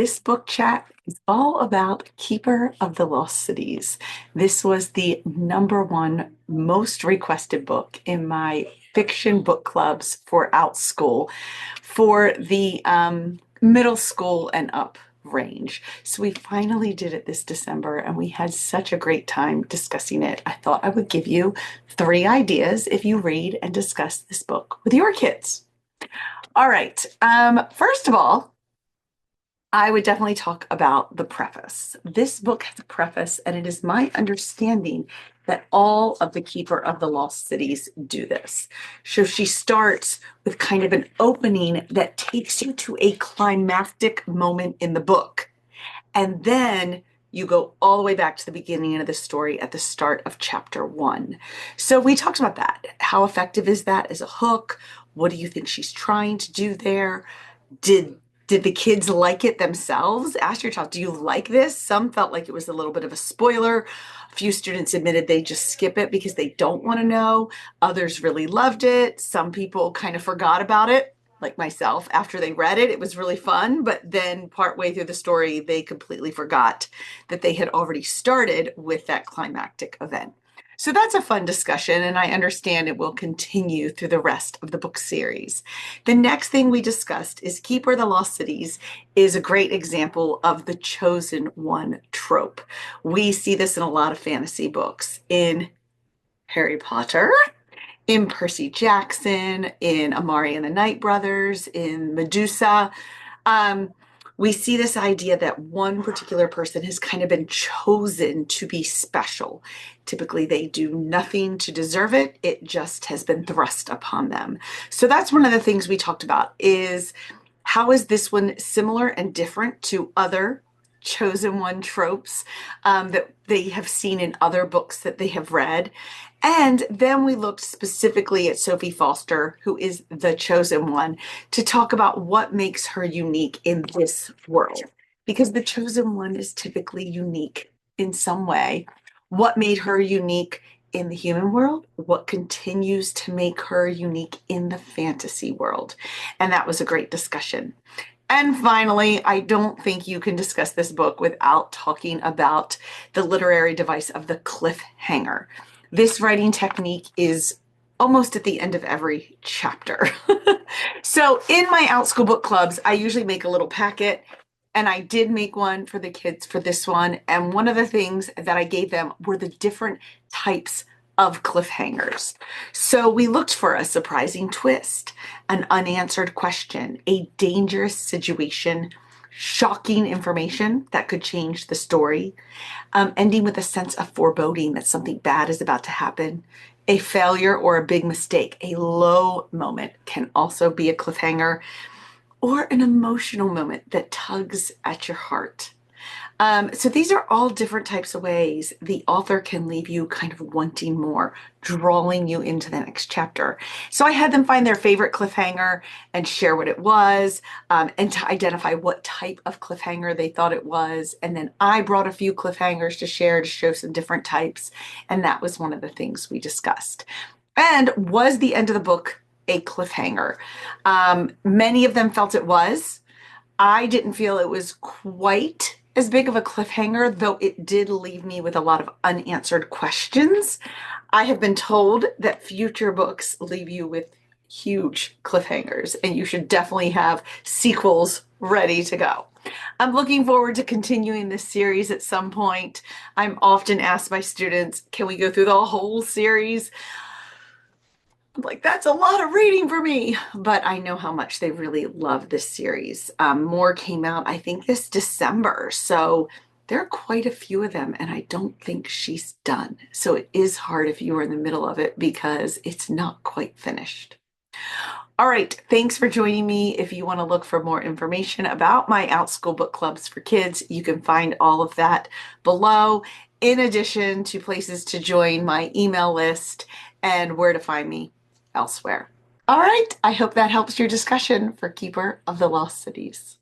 This book chat is all about Keeper of the Lost Cities. This was the #1 most requested book in my fiction book clubs for Outschool for the middle school and up range. So we finally did it this December and we had such a great time discussing it. I thought I would give you 3 ideas if you read and discuss this book with your kids. All right. First of all, I would definitely talk about the preface. This book has a preface, and it is my understanding that all of the Keeper of the Lost Cities do this. So she starts with kind of an opening that takes you to a climactic moment in the book. And then you go all the way back to the beginning of the story at the start of chapter 1. So we talked about that. How effective is that as a hook? What do you think she's trying to do there? Did the kids like it themselves? Ask your child, do you like this? Some felt like it was a little bit of a spoiler. A few students admitted they just skip it because they don't want to know. Others really loved it. Some people kind of forgot about it, like myself, after they read it. It was really fun, but then partway through the story, they completely forgot that they had already started with that climactic event. So that's a fun discussion, and I understand it will continue through the rest of the book series. The next thing we discussed is Keeper of the Lost Cities is a great example of the chosen one trope. We see this in a lot of fantasy books, in Harry Potter, in Percy Jackson, in Amari and the Night Brothers, in Medusa. We see this idea that one particular person has kind of been chosen to be special. Typically, they do nothing to deserve it. It just has been thrust upon them. So that's one of the things we talked about is how is this one similar and different to other chosen one tropes that they have seen in other books that they have read. And then we looked specifically at Sophie Foster, who is the chosen one, to talk about what makes her unique in this world. Because the chosen one is typically unique in some way. What made her unique in the human world? What continues to make her unique in the fantasy world? And that was a great discussion. And finally, I don't think you can discuss this book without talking about the literary device of the cliffhanger. This writing technique is almost at the end of every chapter. So in my Outschool Book Clubs, I usually make a little packet, and I did make one for the kids for this one. And one of the things that I gave them were the different types of cliffhangers. So we looked for a surprising twist, an unanswered question, a dangerous situation, shocking information that could change the story, ending with a sense of foreboding that something bad is about to happen, a failure or a big mistake. A low moment can also be a cliffhanger, or an emotional moment that tugs at your heart. So these are all different types of ways the author can leave you kind of wanting more, drawing you into the next chapter. So I had them find their favorite cliffhanger and share what it was, and to identify what type of cliffhanger they thought it was. And then I brought a few cliffhangers to share to show some different types. And that was one of the things we discussed. And was the end of the book a cliffhanger? Many of them felt it was. I didn't feel it was quite as big of a cliffhanger, though it did leave me with a lot of unanswered questions. I have been told that future books leave you with huge cliffhangers, and you should definitely have sequels ready to go. I'm looking forward to continuing this series at some point. I'm often asked by students, can we go through the whole series? I'm like, that's a lot of reading for me, but I know how much they really love this series. More came out, I think, this December. So there are quite a few of them, and I don't think she's done. So it is hard if you are in the middle of it because it's not quite finished. All right, thanks for joining me. If you want to look for more information about my Outschool Book Clubs for kids, you can find all of that below, in addition to places to join my email list and where to find me elsewhere. All right, I hope that helps your discussion for Keeper of the Lost Cities.